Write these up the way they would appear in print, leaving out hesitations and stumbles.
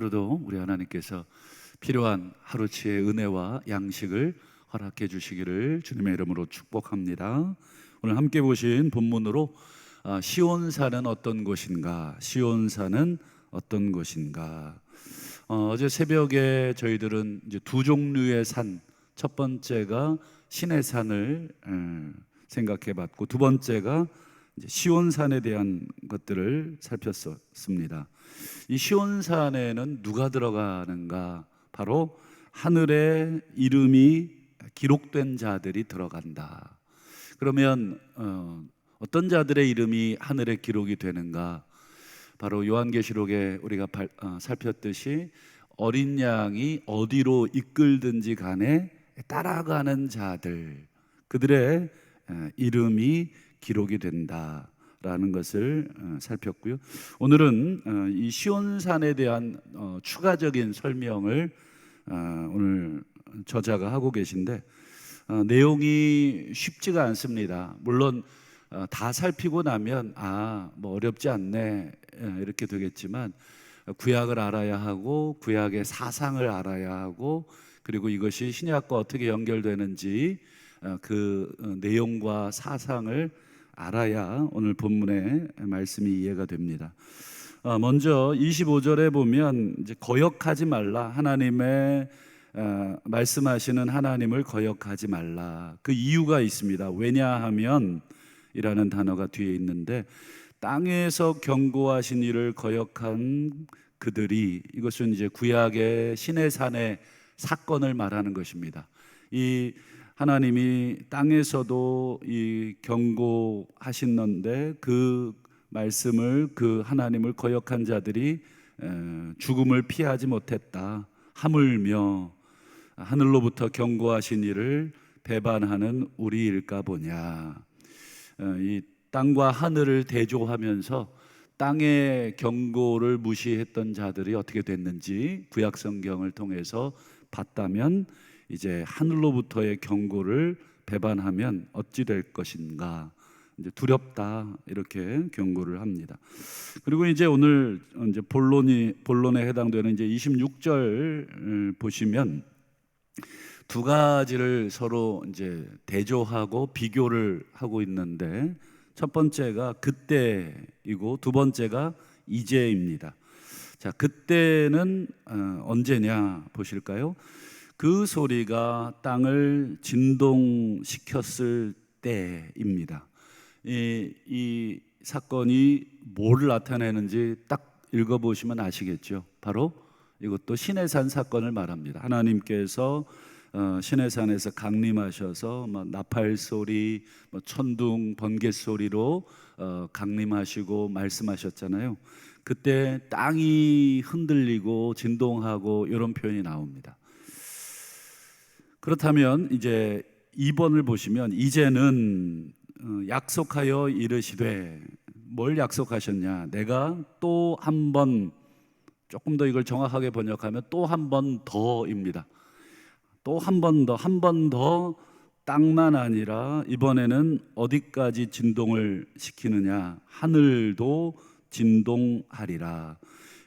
하루도 우리 하나님께서 필요한 하루치의 은혜와 양식을 허락해 주시기를 주님의 이름으로 축복합니다. 오늘 함께 보신 본문으로 시온산은 어떤 곳인가, 시온산은 어떤 곳인가. 어제 새벽에 저희들은 이제 두 종류의 산, 첫 번째가 시내산을 생각해 봤고, 두 번째가 이제 시온산에 대한 것들을 살폈습니다. 이 시온산에는 누가 들어가는가? 바로 하늘에 이름이 기록된 자들이 들어간다. 그러면 어떤 자들의 이름이 하늘에 기록이 되는가? 바로 요한계시록에 우리가 살폈듯이 어린 양이 어디로 이끌든지 간에 따라가는 자들, 그들의 이름이 기록이 된다라는 것을 살폈고요. 오늘은 이 시온산에 대한 추가적인 설명을 오늘 저자가 하고 계신데, 내용이 쉽지가 않습니다. 물론 다 살피고 나면 뭐 어렵지 않네 이렇게 되겠지만, 구약을 알아야 하고 구약의 사상을 알아야 하고, 그리고 이것이 신약과 어떻게 연결되는지 그 내용과 사상을 알아야 오늘 본문의 말씀이 이해가 됩니다. 먼저 25절에 보면 이제 거역하지 말라, 하나님의 말씀하시는 하나님을 거역하지 말라. 그 이유가 있습니다. 왜냐하면 이라는 단어가 뒤에 있는데, 땅에서 경고하신 이를 거역한 그들이, 이것은 이제 구약의 시내산의 사건을 말하는 것입니다. 이 하나님이 땅에서도 이 경고하시는데 그 말씀을, 그 하나님을 거역한 자들이 죽음을 피하지 못했다. 하물며 하늘로부터 경고하신 이를 배반하는 우리일까 보냐. 이 땅과 하늘을 대조하면서 땅의 경고를 무시했던 자들이 어떻게 됐는지 구약 성경을 통해서 봤다면, 이제 하늘로부터의 경고를 배반하면 어찌 될 것인가, 이제 두렵다, 이렇게 경고를 합니다. 그리고 이제 오늘 이제 본론에 해당되는 이제 26절 보시면 두 가지를 서로 이제 대조하고 비교를 하고 있는데, 첫 번째가 그때이고 두 번째가 이제입니다. 자, 그때는 언제냐 보실까요? 그 소리가 땅을 진동시켰을 때입니다. 이 사건이 뭘 나타내는지 딱 읽어보시면 아시겠죠. 바로 이것도 시내산 사건을 말합니다. 하나님께서 시내산에서 강림하셔서 나팔 소리, 천둥, 번개 소리로 강림하시고 말씀하셨잖아요. 그때 땅이 흔들리고 진동하고 이런 표현이 나옵니다. 그렇다면 이제 2번을 보시면, 이제는 약속하여 이르시되, 뭘 약속하셨냐? 내가 또 한 번, 조금 더 이걸 정확하게 번역하면 또 한 번 더입니다. 또 한 번 더 땅만 아니라 이번에는 어디까지 진동을 시키느냐? 하늘도 진동하리라.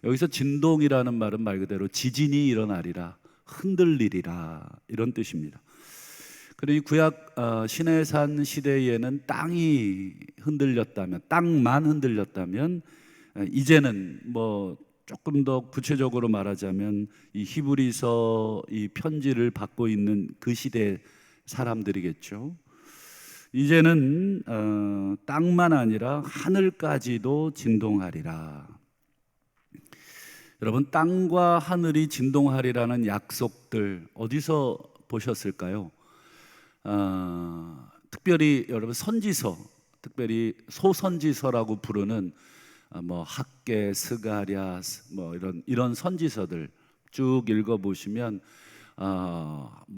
여기서 진동이라는 말은 말 그대로 지진이 일어나리라, 흔들리리라, 이런 뜻입니다. 그리고 구약 시내산 시대에는 땅이 흔들렸다면, 땅만 흔들렸다면, 이제는 뭐 조금 더 구체적으로 말하자면 이 히브리서 이 편지를 받고 있는 그 시대 사람들이겠죠. 이제는 땅만 아니라 하늘까지도 진동하리라. 여러분, 땅과 하늘이 진동하리라는 약속들 어디서 보셨을까요? 특별히 여러분 선지서, 특별히 소선지서라고 부르는 학개, 스가랴, 이런 선지서들 쭉 읽어보시면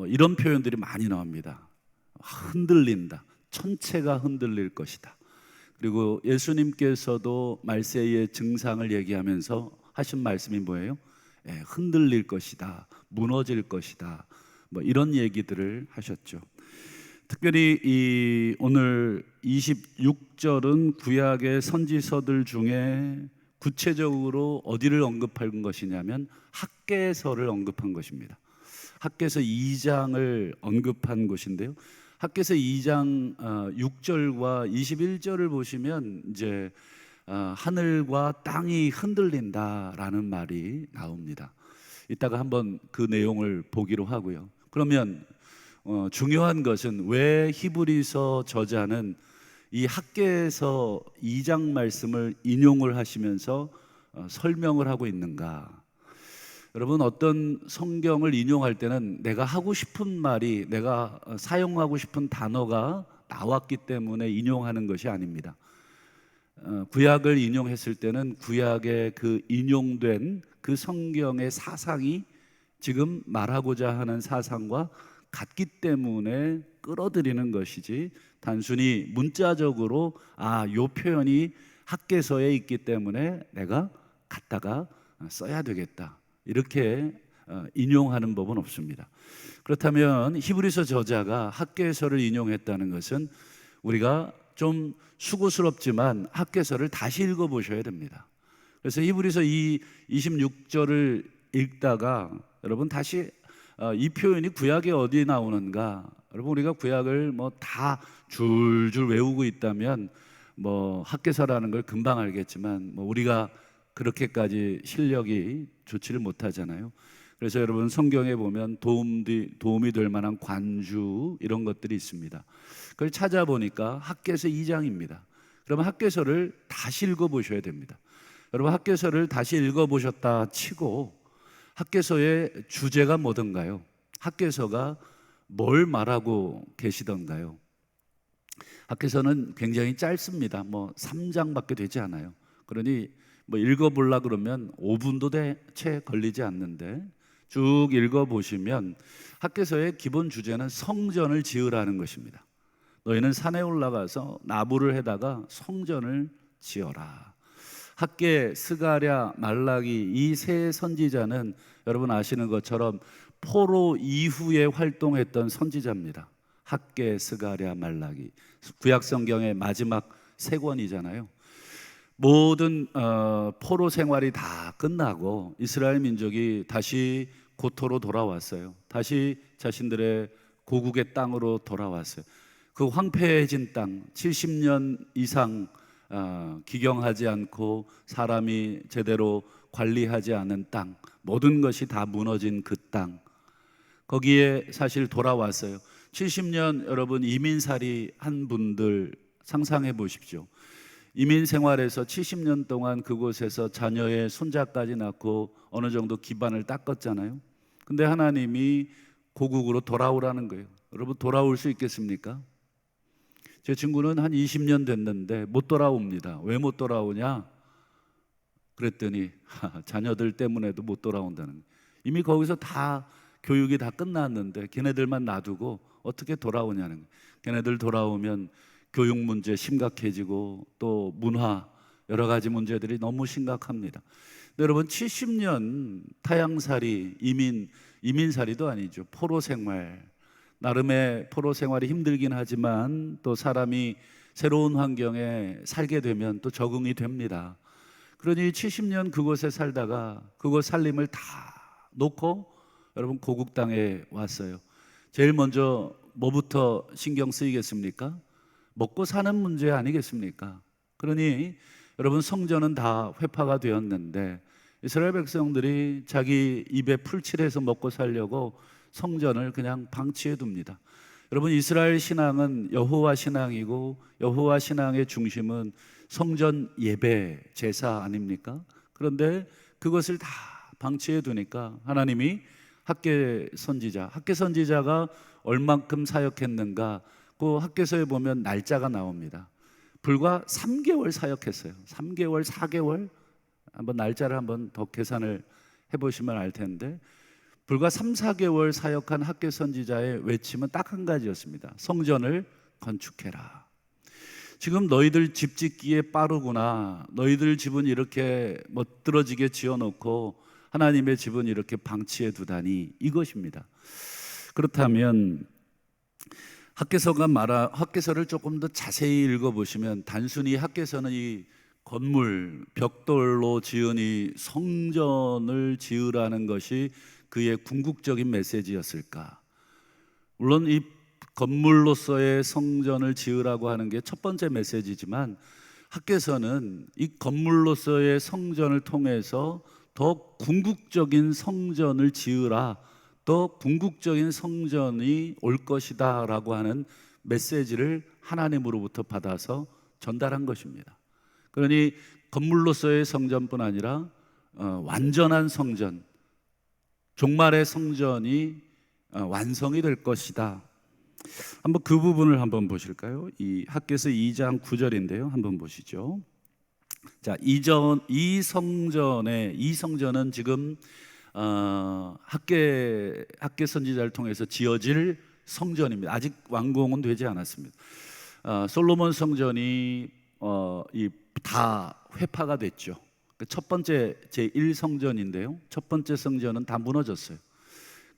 이런 표현들이 많이 나옵니다. 흔들린다, 천체가 흔들릴 것이다. 그리고 예수님께서도 말세의 증상을 얘기하면서 하신 말씀이 뭐예요? 흔들릴 것이다, 무너질 것이다, 이런 얘기들을 하셨죠. 특별히 오늘 26절은 구약의 선지서들 중에 구체적으로 어디를 언급한 것이냐면 학개서를 언급한 것입니다. 학개서 2장을 언급한 것인데요. 학개서 2장 6절과 21절을 보시면 이제 하늘과 땅이 흔들린다라는 말이 나옵니다. 이따가 한번 그 내용을 보기로 하고요. 그러면 중요한 것은 왜 히브리서 저자는 이 학개서 2장 말씀을 인용을 하시면서 설명을 하고 있는가? 여러분, 어떤 성경을 인용할 때는 내가 하고 싶은 말이, 내가 사용하고 싶은 단어가 나왔기 때문에 인용하는 것이 아닙니다. 구약을 인용했을 때는 구약의 그 인용된 그 성경의 사상이 지금 말하고자 하는 사상과 같기 때문에 끌어들이는 것이지, 단순히 문자적으로 요 표현이 학개서에 있기 때문에 내가 갖다가 써야 되겠다, 이렇게 인용하는 법은 없습니다. 그렇다면 히브리서 저자가 학개서를 인용했다는 것은 우리가 좀 수고스럽지만 학개서를 다시 읽어보셔야 됩니다. 그래서 히브리서 26절을 읽다가 여러분 다시 이 표현이 구약에 어디 나오는가, 여러분 우리가 구약을 뭐 다 줄줄 외우고 있다면 뭐 학개서라는 걸 금방 알겠지만 뭐 우리가 그렇게까지 실력이 좋지를 못하잖아요. 그래서 여러분 성경에 보면 도움이 될 만한 관주 이런 것들이 있습니다. 그걸 찾아보니까 학개서 2장입니다. 그러면 학개서를 다시 읽어보셔야 됩니다. 여러분 학개서를 다시 읽어보셨다 치고 학개서의 주제가 뭐던가요? 학개서가 뭘 말하고 계시던가요? 학개서는 굉장히 짧습니다. 뭐 3장밖에 되지 않아요. 그러니 뭐 읽어보려고 그러면 5분도 채 걸리지 않는데 쭉 읽어보시면 학개서의 기본 주제는 성전을 지으라는 것입니다. 너희는 산에 올라가서 나무를 해다가 성전을 지어라. 학개, 스가랴, 말라기 이 세 선지자는 여러분 아시는 것처럼 포로 이후에 활동했던 선지자입니다. 학개, 스가랴, 말라기, 구약 성경의 마지막 세 권이잖아요. 모든 포로 생활이 다 끝나고 이스라엘 민족이 다시 고토로 돌아왔어요. 다시 자신들의 고국의 땅으로 돌아왔어요. 그 황폐해진 땅, 70년 이상 기경하지 않고 사람이 제대로 관리하지 않은 땅, 모든 것이 다 무너진 그 땅, 거기에 사실 돌아왔어요. 70년 여러분 이민살이 한 분들 상상해 보십시오. 이민 생활에서 70년 동안 그곳에서 자녀의 손자까지 낳고 어느 정도 기반을 닦았잖아요. 근데 하나님이 고국으로 돌아오라는 거예요. 여러분 돌아올 수 있겠습니까? 제 친구는 한 20년 됐는데 못 돌아옵니다. 왜 못 돌아오냐? 그랬더니 자녀들 때문에도 못 돌아온다는 거예요. 이미 거기서 다 교육이 다 끝났는데 걔네들만 놔두고 어떻게 돌아오냐는 거예요. 걔네들 돌아오면 교육 문제 심각해지고 또 문화 여러 가지 문제들이 너무 심각합니다. 근데 여러분 70년 타향살이 이민살이도 아니죠. 포로 생활, 나름의 포로 생활이 힘들긴 하지만 또 사람이 새로운 환경에 살게 되면 또 적응이 됩니다. 그러니 70년 그곳에 살다가 그곳 살림을 다 놓고 여러분 고국 땅에 왔어요. 제일 먼저 뭐부터 신경 쓰이겠습니까? 먹고 사는 문제 아니겠습니까? 그러니 여러분 성전은 다 회파가 되었는데 이스라엘 백성들이 자기 입에 풀칠해서 먹고 살려고 성전을 그냥 방치해 둡니다. 여러분 이스라엘 신앙은 여호와 신앙이고 여호와 신앙의 중심은 성전 예배 제사 아닙니까? 그런데 그것을 다 방치해 두니까 하나님이 학개 선지자가 얼만큼 사역했는가, 그 학개서에 보면 날짜가 나옵니다. 불과 3개월 사역했어요. 3개월, 4개월, 한번 날짜를 한번 더 계산을 해보시면 알 텐데 불과 3, 4개월 사역한 학개 선지자의 외침은 딱 한 가지였습니다. 성전을 건축해라. 지금 너희들 집 짓기에 빠르구나. 너희들 집은 이렇게 멋들어지게 지어놓고 하나님의 집은 이렇게 방치해 두다니, 이것입니다. 그렇다면 학개서를 조금 더 자세히 읽어보시면 단순히 학개서는 이 건물, 벽돌로 지은 이 성전을 지으라는 것이 그의 궁극적인 메시지였을까? 물론 이 건물로서의 성전을 지으라고 하는 게 첫 번째 메시지지만, 학개서는 이 건물로서의 성전을 통해서 더 궁극적인 성전을 지으라, 더 궁극적인 성전이 올 것이다 라고 하는 메시지를 하나님으로부터 받아서 전달한 것입니다. 그러니 건물로서의 성전뿐 아니라 완전한 성전, 종말의 성전이 완성이 될 것이다. 한번 그 부분을 한번 보실까요? 이 학개서 2장 9절인데요. 한번 보시죠. 자, 이 성전은 지금 학개 선지자를 통해서 지어질 성전입니다. 아직 완공은 되지 않았습니다. 솔로몬 성전이 다 회파가 됐죠. 첫 번째 제1성전인데요. 첫 번째 성전은 다 무너졌어요.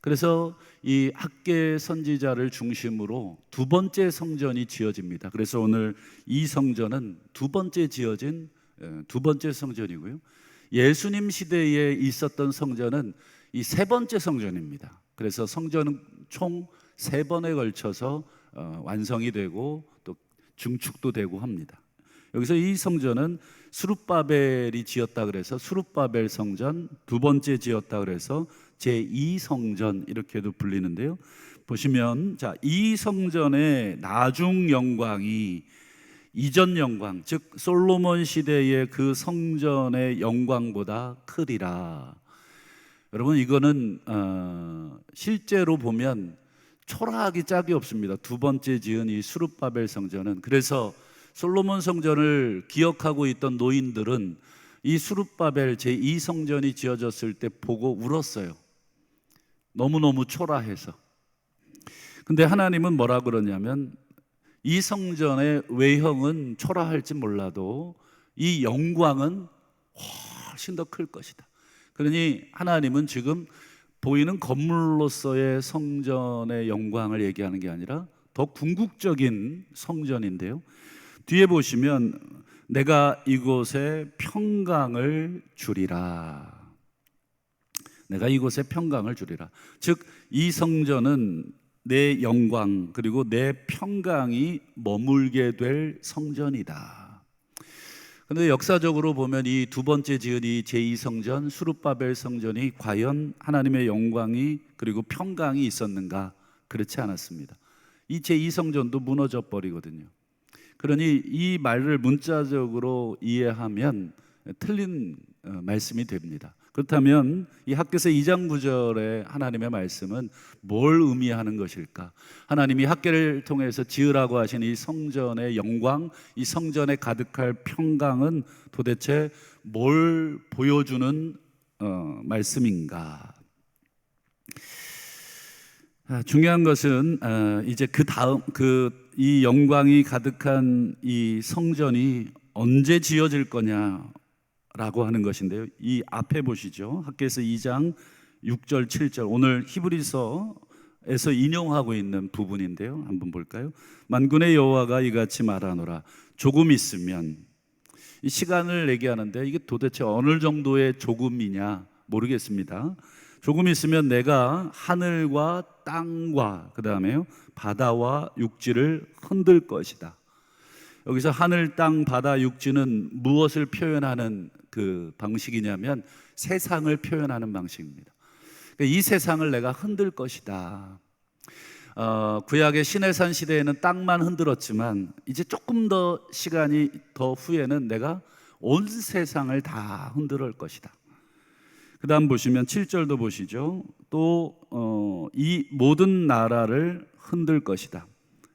그래서 이 학개 선지자를 중심으로 두 번째 성전이 지어집니다. 그래서 오늘 이 성전은 두 번째 지어진 두 번째 성전이고요. 예수님 시대에 있었던 성전은 이 세 번째 성전입니다. 그래서 성전은 총 세 번에 걸쳐서 완성이 되고 또 증축도 되고 합니다. 여기서 이 성전은 스룹바벨이 지었다 그래서 스룹바벨 성전, 두 번째 지었다 그래서 제2성전 이렇게도 불리는데요. 보시면 자, 이 성전의 나중 영광이 이전 영광, 즉 솔로몬 시대의 그 성전의 영광보다 크리라. 여러분, 이거는 실제로 보면 초라하기 짝이 없습니다. 두 번째 지은 이 스룹바벨 성전은. 그래서 솔로몬 성전을 기억하고 있던 노인들은 이 스룹바벨 제2성전이 지어졌을 때 보고 울었어요. 너무너무 초라해서. 근데 하나님은 뭐라 그러냐면, 이 성전의 외형은 초라할지 몰라도 이 영광은 훨씬 더 클 것이다. 그러니 하나님은 지금 보이는 건물로서의 성전의 영광을 얘기하는 게 아니라 더 궁극적인 성전인데요. 뒤에 보시면 내가 이곳에 평강을 주리라. 내가 이곳에 평강을 주리라. 즉 이 성전은 내 영광 그리고 내 평강이 머물게 될 성전이다. 그런데 역사적으로 보면 이 두 번째 지은 이 제2성전 스룹바벨 성전이 과연 하나님의 영광이 그리고 평강이 있었는가? 그렇지 않았습니다. 이 제2성전도 무너져 버리거든요. 그러니 이 말을 문자적으로 이해하면 틀린 말씀이 됩니다. 그렇다면 이 학개서 2장 9절의 하나님의 말씀은 뭘 의미하는 것일까? 하나님이 학개를 통해서 지으라고 하신 이 성전의 영광, 이 성전에 가득할 평강은 도대체 뭘 보여주는 말씀인가? 중요한 것은 이제 그 다음 이 영광이 가득한 이 성전이 언제 지어질 거냐라고 하는 것인데요. 이 앞에 보시죠. 학개서 2장 6절 7절 오늘 히브리서에서 인용하고 있는 부분인데요. 한번 볼까요? 만군의 여호와가 이같이 말하노라. 조금 있으면, 이 시간을 얘기하는데 이게 도대체 어느 정도의 조금이냐 모르겠습니다. 조금 있으면 내가 하늘과 땅과 그 다음에요 바다와 육지를 흔들 것이다. 여기서 하늘, 땅, 바다, 육지는 무엇을 표현하는 그 방식이냐면 세상을 표현하는 방식입니다. 이 세상을 내가 흔들 것이다. 구약의 시내산 시대에는 땅만 흔들었지만 이제 조금 더 시간이 더 후에는 내가 온 세상을 다 흔들 것이다. 그 다음 보시면 7절도 보시죠. 또 이 모든 나라를 흔들 것이다.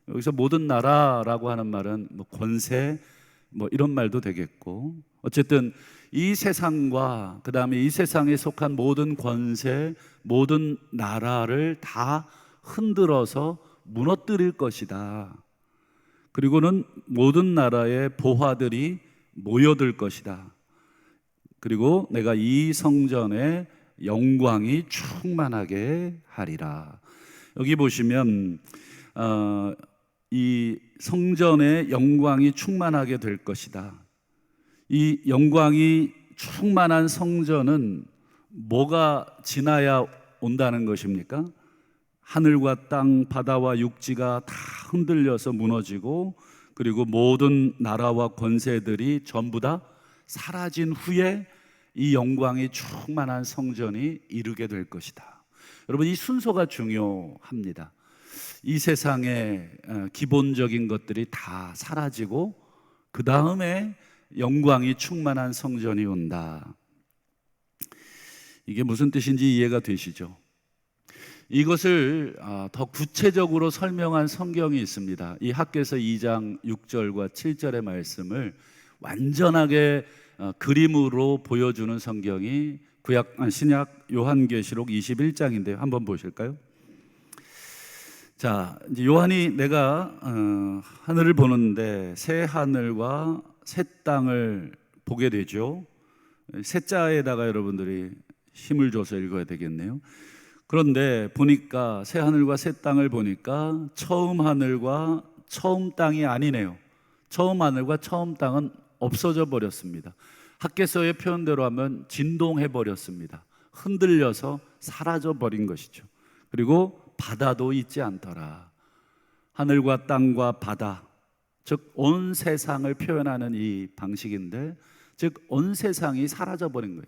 여기서 모든 나라라고 하는 말은 뭐 권세 뭐 이런 말도 되겠고, 어쨌든 이 세상과 그 다음에 이 세상에 속한 모든 권세, 모든 나라를 다 흔들어서 무너뜨릴 것이다. 그리고는 모든 나라의 보화들이 모여들 것이다. 그리고 내가 이 성전에 영광이 충만하게 하리라. 여기 보시면 이 성전에 영광이 충만하게 될 것이다. 이 영광이 충만한 성전은 뭐가 지나야 온다는 것입니까? 하늘과 땅, 바다와 육지가 다 흔들려서 무너지고, 그리고 모든 나라와 권세들이 전부 다 사라진 후에 이 영광이 충만한 성전이 이르게 될 것이다. 여러분, 이 순서가 중요합니다. 이 세상의 기본적인 것들이 다 사라지고 그 다음에 영광이 충만한 성전이 온다. 이게 무슨 뜻인지 이해가 되시죠? 이것을 더 구체적으로 설명한 성경이 있습니다. 이 학개서 2장 6절과 7절의 말씀을 완전하게 그림으로 보여주는 성경이 신약 요한계시록 21장인데요. 한번 보실까요? 자, 이제 요한이 내가 하늘을 보는데 새 하늘과 새 땅을 보게 되죠. 새 자에다가 여러분들이 힘을 줘서 읽어야 되겠네요. 그런데 보니까 새 하늘과 새 땅을 보니까 처음 하늘과 처음 땅이 아니네요. 처음 하늘과 처음 땅은 없어져 버렸습니다. 학개서의 표현대로 하면 진동해 버렸습니다. 흔들려서 사라져 버린 것이죠. 그리고 바다도 있지 않더라. 하늘과 땅과 바다, 즉 온 세상을 표현하는 이 방식인데, 즉 온 세상이 사라져 버린 거예요.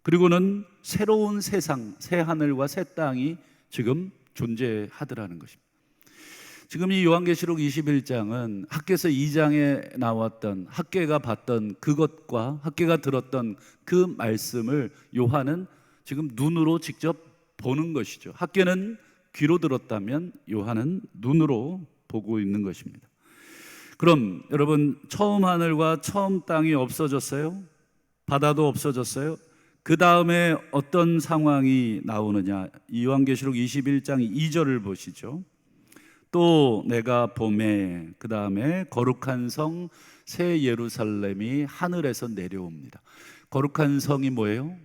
그리고는 새로운 세상, 새 하늘과 새 땅이 지금 존재하더라는 것입니다. 지금 이 요한계시록 21장은 학개서 2장에 나왔던, 학개가 봤던 그것과 학개가 들었던 그 말씀을 요한은 지금 눈으로 직접 보는 것이죠. 학개는 귀로 들었다면 요한은 눈으로 보고 있는 것입니다. 그럼 여러분, 처음 하늘과 처음 땅이 없어졌어요? 바다도 없어졌어요? 그 다음에 어떤 상황이 나오느냐? 요한계시록 21장 2절을 보시죠. 또 내가 봄에, 그 다음에 거룩한 성 새 예루살렘이 하늘에서 내려옵니다. 거룩한 성이 뭐예요?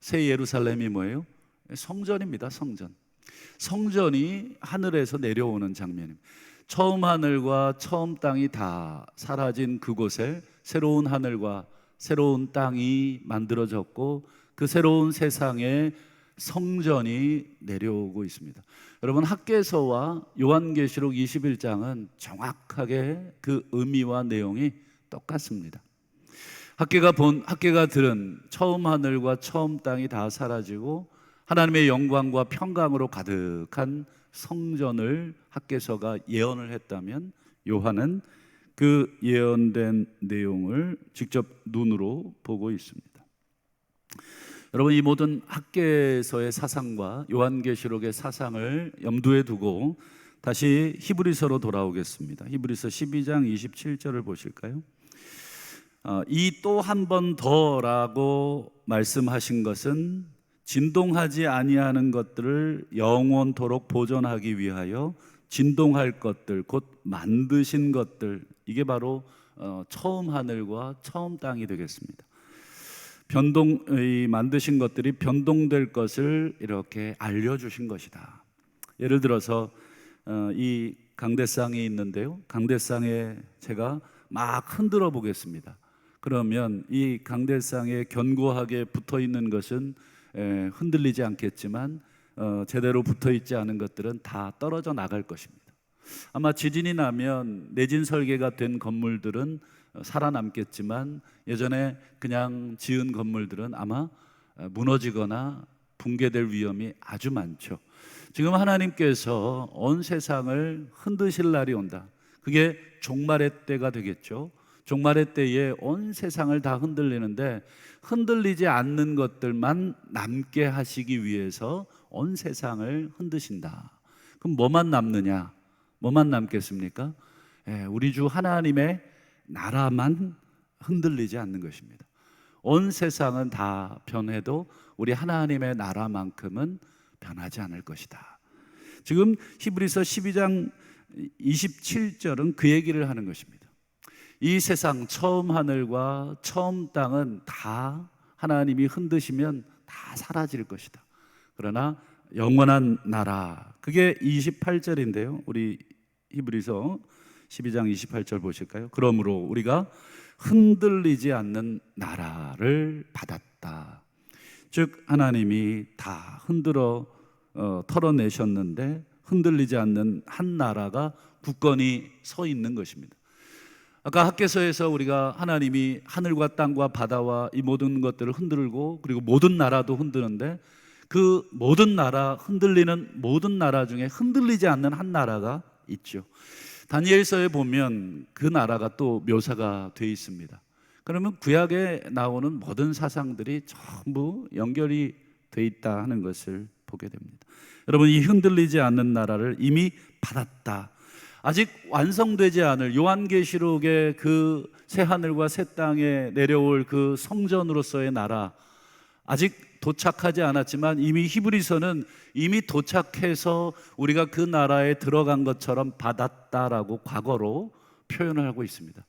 새 예루살렘이 뭐예요? 성전입니다. 성전. 성전이 하늘에서 내려오는 장면입니다. 처음 하늘과 처음 땅이 다 사라진 그곳에 새로운 하늘과 새로운 땅이 만들어졌고, 그 새로운 세상에 성전이 내려오고 있습니다. 여러분, 학개서와 요한계시록 21장은 정확하게 그 의미와 내용이 똑같습니다. 학개가 들은 처음 하늘과 처음 땅이 다 사라지고 하나님의 영광과 평강으로 가득한 성전을 학개서가 예언을 했다면, 요한은 그 예언된 내용을 직접 눈으로 보고 있습니다. 여러분, 이 모든 학개서의 사상과 요한계시록의 사상을 염두에 두고 다시 히브리서로 돌아오겠습니다. 히브리서 12장 27절을 보실까요? 이 또 한 번 더라고 말씀하신 것은 진동하지 아니하는 것들을 영원토록 보존하기 위하여 진동할 것들, 곧 만드신 것들, 이게 바로 처음 하늘과 처음 땅이 되겠습니다. 만드신 것들이 변동될 것을 이렇게 알려주신 것이다. 예를 들어서 이 강대상이 있는데요, 강대상에 제가 막 흔들어 보겠습니다. 그러면 이 강대상에 견고하게 붙어 있는 것은 흔들리지 않겠지만 제대로 붙어 있지 않은 것들은 다 떨어져 나갈 것입니다. 아마 지진이 나면 내진 설계가 된 건물들은 살아남겠지만 예전에 그냥 지은 건물들은 아마 무너지거나 붕괴될 위험이 아주 많죠. 지금 하나님께서 온 세상을 흔드실 날이 온다. 그게 종말의 때가 되겠죠. 종말의 때에 온 세상을 다 흔들리는데, 흔들리지 않는 것들만 남게 하시기 위해서 온 세상을 흔드신다. 그럼 뭐만 남느냐? 뭐만 남겠습니까? 우리 주 하나님의 나라만 흔들리지 않는 것입니다. 온 세상은 다 변해도 우리 하나님의 나라만큼은 변하지 않을 것이다. 지금 히브리서 12장 27절은 그 얘기를 하는 것입니다. 이 세상 처음 하늘과 처음 땅은 다 하나님이 흔드시면 다 사라질 것이다. 그러나 영원한 나라, 그게 28절인데요. 우리 히브리서 12장 28절 보실까요? 그러므로 우리가 흔들리지 않는 나라를 받았다. 즉 하나님이 다 흔들어 털어내셨는데 흔들리지 않는 한 나라가 굳건히 서 있는 것입니다. 아까 학개서에서 우리가 하나님이 하늘과 땅과 바다와 이 모든 것들을 흔들고 그리고 모든 나라도 흔드는데 그 모든 나라, 흔들리는 모든 나라 중에 흔들리지 않는 한 나라가 있죠. 다니엘서에 보면 그 나라가 또 묘사가 되어 있습니다. 그러면 구약에 나오는 모든 사상들이 전부 연결이 되어 있다 하는 것을 보게 됩니다. 여러분, 이 흔들리지 않는 나라를 이미 받았다. 아직 완성되지 않을 요한계시록의 그 새하늘과 새 땅에 내려올 그 성전으로서의 나라, 아직 도착하지 않았지만 이미 히브리서는 이미 도착해서 우리가 그 나라에 들어간 것처럼 받았다라고 과거로 표현을 하고 있습니다.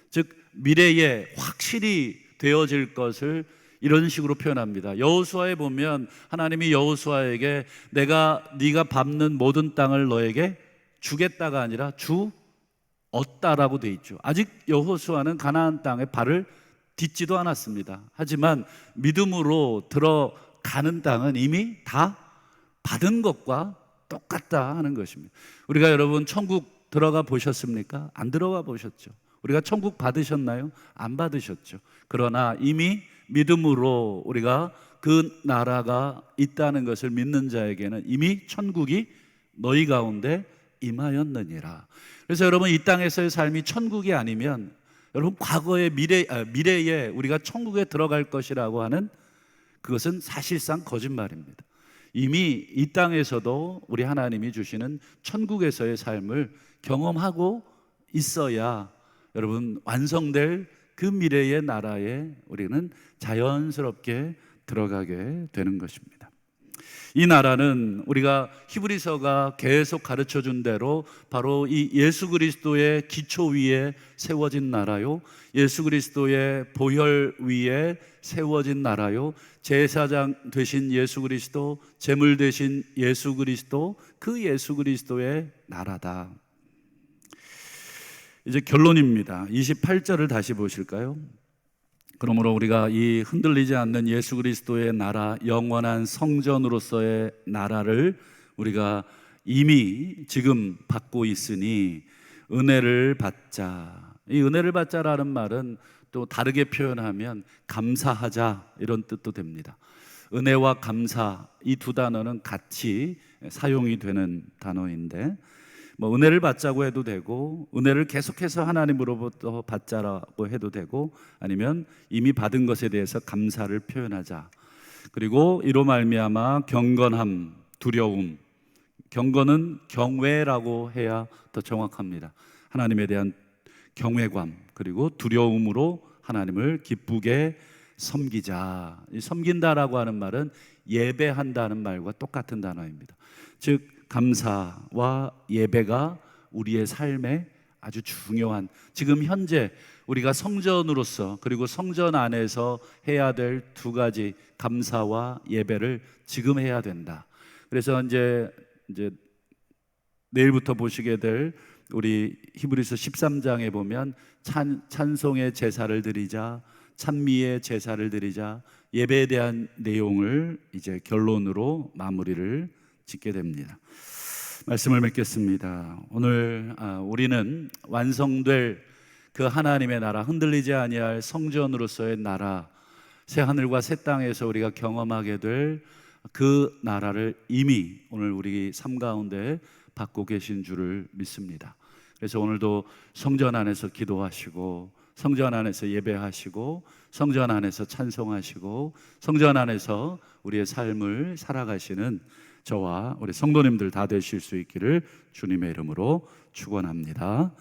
즉 미래에 확실히 되어질 것을 이런 식으로 표현합니다. 여호수아에 보면 하나님이 여호수아에게 네가 밟는 모든 땅을 너에게 주겠다가 아니라 주었다라고 돼 있죠. 아직 여호수아는 가나안 땅에 발을 딛지도 않았습니다. 하지만 믿음으로 들어가는 땅은 이미 다 받은 것과 똑같다 하는 것입니다. 우리가 여러분 천국 들어가 보셨습니까? 안 들어가 보셨죠. 우리가 천국 받으셨나요? 안 받으셨죠. 그러나 이미 믿음으로 우리가 그 나라가 있다는 것을 믿는 자에게는 이미 천국이 너희 가운데 임하였느니라. 그래서 여러분, 이 땅에서의 삶이 천국이 아니면 여러분 과거의 미래에 우리가 천국에 들어갈 것이라고 하는 그것은 사실상 거짓말입니다. 이미 이 땅에서도 우리 하나님이 주시는 천국에서의 삶을 경험하고 있어야 여러분 완성될 그 미래의 나라에 우리는 자연스럽게 들어가게 되는 것입니다. 이 나라는 우리가 히브리서가 계속 가르쳐 준 대로 바로 이 예수 그리스도의 기초 위에 세워진 나라요, 예수 그리스도의 보혈 위에 세워진 나라요, 제사장 되신 예수 그리스도, 제물 되신 예수 그리스도, 그 예수 그리스도의 나라다. 이제 결론입니다. 28절을 다시 보실까요? 그러므로 우리가 이 흔들리지 않는 예수 그리스도의 나라, 영원한 성전으로서의 나라를 우리가 이미 지금 받고 있으니 은혜를 받자. 이 은혜를 받자라는 말은 또 다르게 표현하면 감사하자 이런 뜻도 됩니다. 은혜와 감사, 이 두 단어는 같이 사용이 되는 단어인데 은혜를 받자고 해도 되고 은혜를 계속해서 하나님으로부터 받자라고 해도 되고 아니면 이미 받은 것에 대해서 감사를 표현하자. 그리고 이로 말미암아 경건함, 두려움, 경건은 경외라고 해야 더 정확합니다. 하나님에 대한 경외감, 그리고 두려움으로 하나님을 기쁘게 섬기자. 이 섬긴다라고 하는 말은 예배한다는 말과 똑같은 단어입니다. 즉 감사와 예배가 우리의 삶에 아주 중요한, 지금 현재 우리가 성전으로서 그리고 성전 안에서 해야 될 두 가지 감사와 예배를 지금 해야 된다. 그래서 이제 내일부터 보시게 될 우리 히브리서 13장에 보면 찬송의 제사를 드리자, 찬미의 제사를 드리자, 예배에 대한 내용을 이제 결론으로 마무리를 짓게 됩니다. 말씀을 맺겠습니다. 오늘 우리는 완성될 그 하나님의 나라, 흔들리지 아니할 성전으로서의 나라, 새 하늘과 새 땅에서 우리가 경험하게 될 그 나라를 이미 오늘 우리 삶 가운데 받고 계신 줄을 믿습니다. 그래서 오늘도 성전 안에서 기도하시고, 성전 안에서 예배하시고, 성전 안에서 찬송하시고, 성전 안에서 우리의 삶을 살아가시는 저와 우리 성도님들 다 되실 수 있기를 주님의 이름으로 축원합니다.